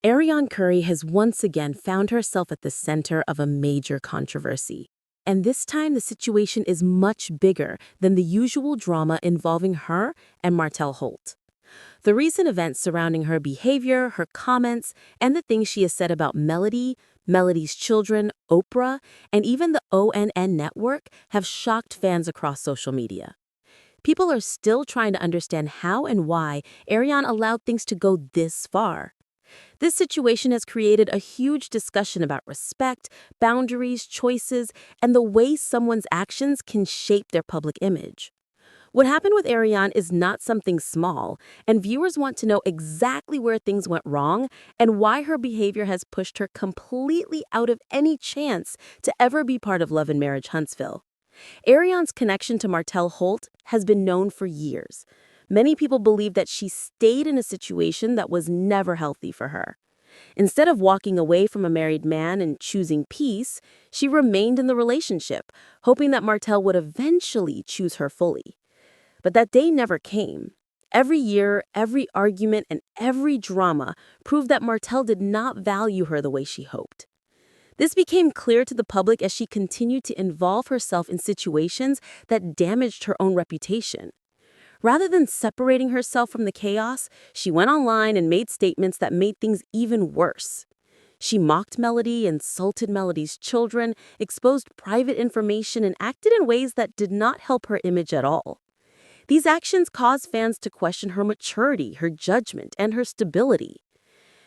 Arionne Curry has once again found herself at the center of a major controversy. And this time, the situation is much bigger than the usual drama involving her and Martell Holt. The recent events surrounding her behavior, her comments, and the things she has said about Melody, Melody's children, Oprah, and even the ONN network have shocked fans across social media. People are still trying to understand how and why Arionne allowed things to go this far. This situation has created a huge discussion about respect, boundaries, choices, and the way someone's actions can shape their public image. What happened with Arionne is not something small, and viewers want to know exactly where things went wrong and why her behavior has pushed her completely out of any chance to ever be part of Love and Marriage Huntsville. Arionne's connection to Martell Holt has been known for years. Many people believe that she stayed in a situation that was never healthy for her. Instead of walking away from a married man and choosing peace, she remained in the relationship, hoping that Martell would eventually choose her fully. But that day never came. Every year, every argument, and every drama proved that Martell did not value her the way she hoped. This became clear to the public as she continued to involve herself in situations that damaged her own reputation. Rather than separating herself from the chaos, she went online and made statements that made things even worse. She mocked Melody, insulted Melody's children, exposed private information, and acted in ways that did not help her image at all. These actions caused fans to question her maturity, her judgment, and her stability.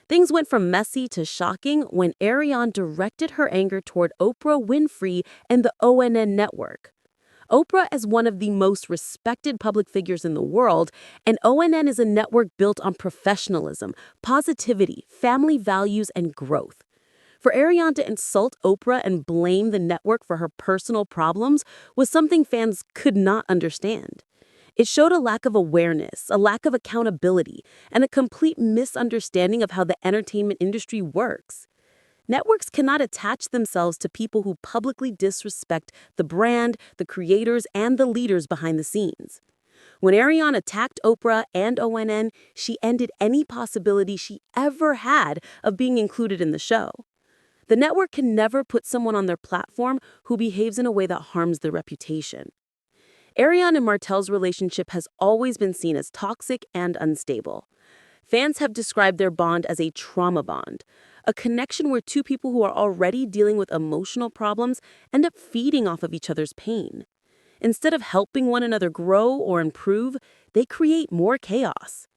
Things went from messy to shocking when Arionne directed her anger toward Oprah Winfrey and the ONN network. Oprah is one of the most respected public figures in the world, and ONN is a network built on professionalism, positivity, family values, and growth. For Arionne to insult Oprah and blame the network for her personal problems was something fans could not understand. It showed a lack of awareness, a lack of accountability, and a complete misunderstanding of how the entertainment industry works. Networks cannot attach themselves to people who publicly disrespect the brand, the creators, and the leaders behind the scenes. When Arionne attacked Oprah and ONN, she ended any possibility she ever had of being included in the show. The network can never put someone on their platform who behaves in a way that harms their reputation. Arionne and Martell's relationship has always been seen as toxic and unstable. Fans have described their bond as a trauma bond, a connection where two people who are already dealing with emotional problems end up feeding off of each other's pain. Instead of helping one another grow or improve, they create more chaos.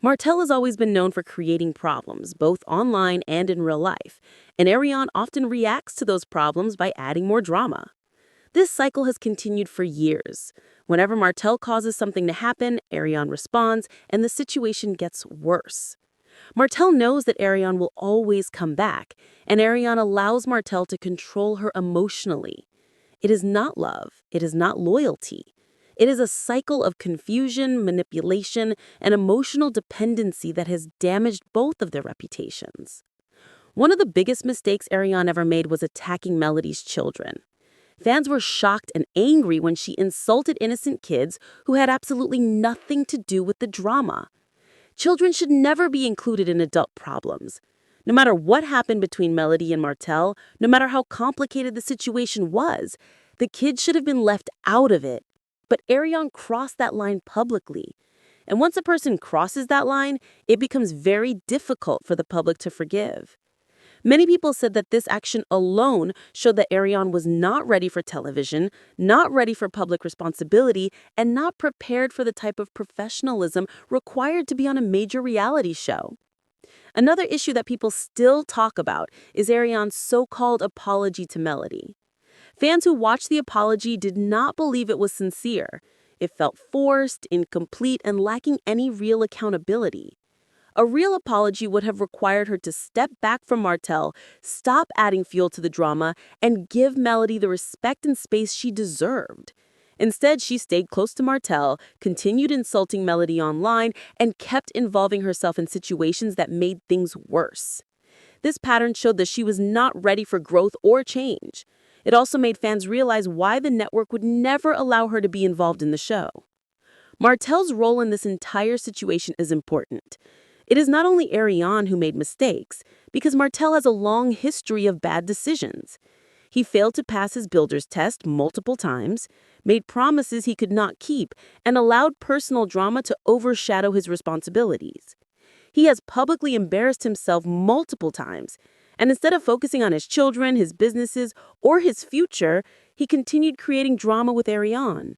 Martell has always been known for creating problems, both online and in real life, and Arionne often reacts to those problems by adding more drama. This cycle has continued for years. Whenever Martell causes something to happen, Arionne responds, and the situation gets worse. Martell knows that Arionne will always come back, and Arionne allows Martell to control her emotionally. It is not love. It is not loyalty. It is a cycle of confusion, manipulation, and emotional dependency that has damaged both of their reputations. One of the biggest mistakes Arionne ever made was attacking Melody's children. Fans were shocked and angry when she insulted innocent kids who had absolutely nothing to do with the drama. Children should never be included in adult problems. No matter what happened between Melody and Martell, no matter how complicated the situation was, the kids should have been left out of it. But Arionne crossed that line publicly. And once a person crosses that line, it becomes very difficult for the public to forgive. Many people said that this action alone showed that Arionne was not ready for television, not ready for public responsibility, and not prepared for the type of professionalism required to be on a major reality show. Another issue that people still talk about is Arionne's so-called apology to Melody. Fans who watched the apology did not believe it was sincere. It felt forced, incomplete, and lacking any real accountability. A real apology would have required her to step back from Martell, stop adding fuel to the drama, and give Melody the respect and space she deserved. Instead, she stayed close to Martell, continued insulting Melody online, and kept involving herself in situations that made things worse. This pattern showed that she was not ready for growth or change. It also made fans realize why the network would never allow her to be involved in the show. Martell's role in this entire situation is important. It is not only Arionne who made mistakes, because Martell has a long history of bad decisions. He failed to pass his builder's test multiple times, made promises he could not keep, and allowed personal drama to overshadow his responsibilities. He has publicly embarrassed himself multiple times, and instead of focusing on his children, his businesses, or his future, he continued creating drama with Arionne.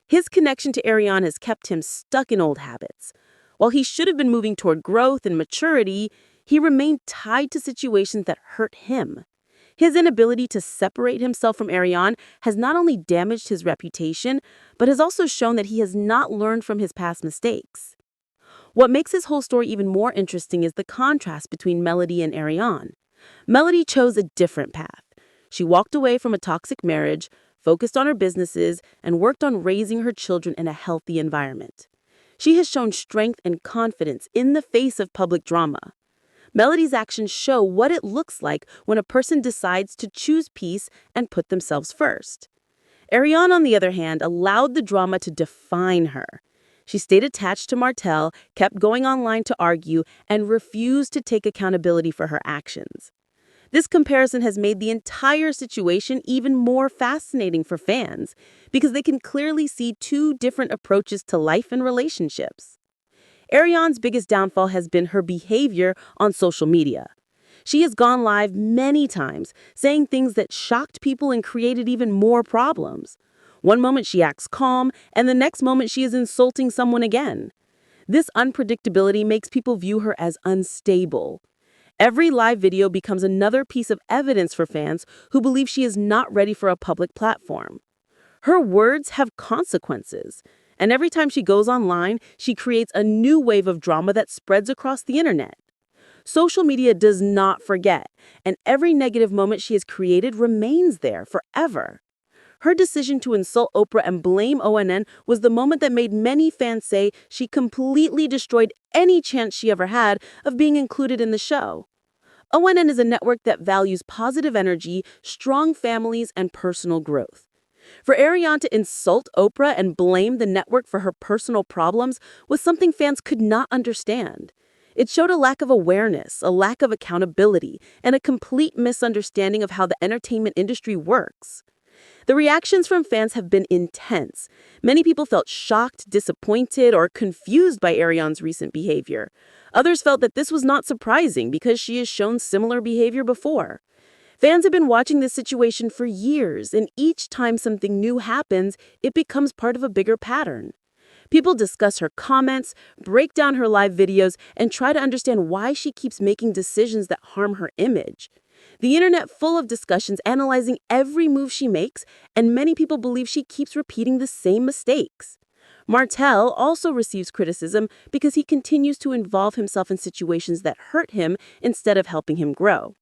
His connection to Arionne has kept him stuck in old habits. While he should have been moving toward growth and maturity, he remained tied to situations that hurt him. His inability to separate himself from Arionne has not only damaged his reputation, but has also shown that he has not learned from his past mistakes. What makes his whole story even more interesting is the contrast between Melody and Arionne. Melody chose a different path. She walked away from a toxic marriage, focused on her businesses, and worked on raising her children in a healthy environment. She has shown strength and confidence in the face of public drama. Melody's actions show what it looks like when a person decides to choose peace and put themselves first. Arionne, on the other hand, allowed the drama to define her. She stayed attached to Martell, kept going online to argue, and refused to take accountability for her actions. This comparison has made the entire situation even more fascinating for fans because they can clearly see two different approaches to life and relationships. Arionne's biggest downfall has been her behavior on social media. She has gone live many times, saying things that shocked people and created even more problems. One moment she acts calm, and the next moment she is insulting someone again. This unpredictability makes people view her as unstable. Every live video becomes another piece of evidence for fans who believe she is not ready for a public platform. Her words have consequences, and every time she goes online, she creates a new wave of drama that spreads across the internet. Social media does not forget, and every negative moment she has created remains there forever. Her decision to insult Oprah and blame ONN was the moment that made many fans say she completely destroyed any chance she ever had of being included in the show. ONN is a network that values positive energy, strong families, and personal growth. For Arionne to insult Oprah and blame the network for her personal problems was something fans could not understand. It showed a lack of awareness, a lack of accountability, and a complete misunderstanding of how the entertainment industry works. The reactions from fans have been intense. Many people felt shocked, disappointed, or confused by Arionne's recent behavior. Others felt that this was not surprising because she has shown similar behavior before. Fans have been watching this situation for years, and each time something new happens, it becomes part of a bigger pattern. People discuss her comments, break down her live videos, and try to understand why she keeps making decisions that harm her image. The internet full of discussions analyzing every move she makes, and many people believe she keeps repeating the same mistakes. Martell also receives criticism because he continues to involve himself in situations that hurt him instead of helping him grow.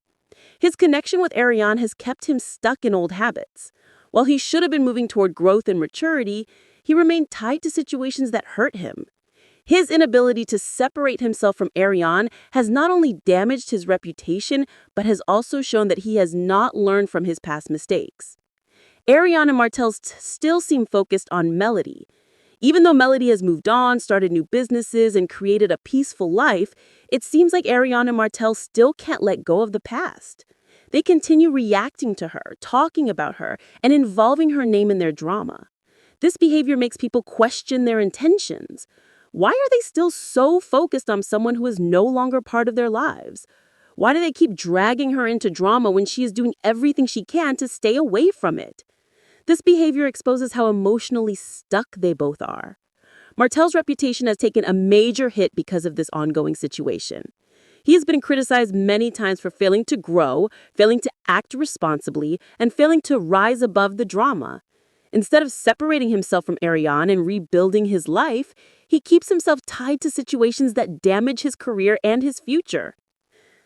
His connection with Arionne has kept him stuck in old habits. While he should have been moving toward growth and maturity, he remained tied to situations that hurt him. His inability to separate himself from Arionne has not only damaged his reputation, but has also shown that he has not learned from his past mistakes. Arionne and Martell still seem focused on Melody. Even though Melody has moved on, started new businesses, and created a peaceful life, it seems like Arionne and Martell still can't let go of the past. They continue reacting to her, talking about her, and involving her name in their drama. This behavior makes people question their intentions. Why are they still so focused on someone who is no longer part of their lives? Why do they keep dragging her into drama when she is doing everything she can to stay away from it? This behavior exposes how emotionally stuck they both are. Martell's reputation has taken a major hit because of this ongoing situation. He has been criticized many times for failing to grow, failing to act responsibly, and failing to rise above the drama. Instead of separating himself from Arionne and rebuilding his life, he keeps himself tied to situations that damage his career and his future.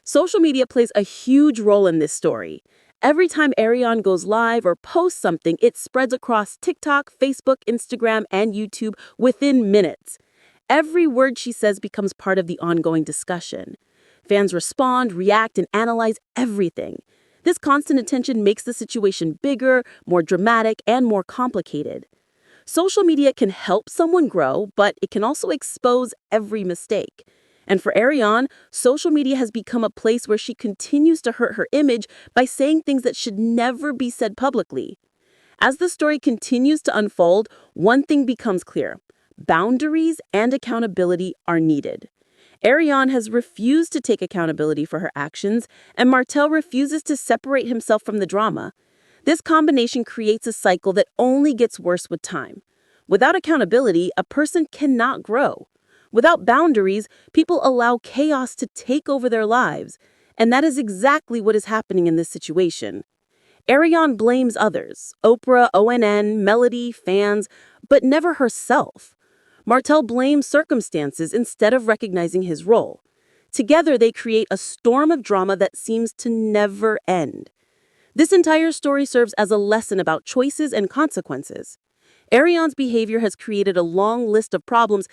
Social media plays a huge role in this story. Every time Arionne goes live or posts something, it spreads across TikTok, Facebook, Instagram, and YouTube within minutes. Every word she says becomes part of the ongoing discussion. Fans respond, react, and analyze everything. This constant attention makes the situation bigger, more dramatic, and more complicated. Social media can help someone grow, but it can also expose every mistake. And for Arionne, social media has become a place where she continues to hurt her image by saying things that should never be said publicly. As the story continues to unfold, one thing becomes clear: boundaries and accountability are needed. Arionne has refused to take accountability for her actions, and Martell refuses to separate himself from the drama. This combination creates a cycle that only gets worse with time. Without accountability, a person cannot grow. Without boundaries, people allow chaos to take over their lives. And that is exactly what is happening in this situation. Arionne blames others: Oprah, ONN, Melody, fans, but never herself. Martell blames circumstances instead of recognizing his role. Together, they create a storm of drama that seems to never end. This entire story serves as a lesson about choices and consequences. Arionne's behavior has created a long list of problems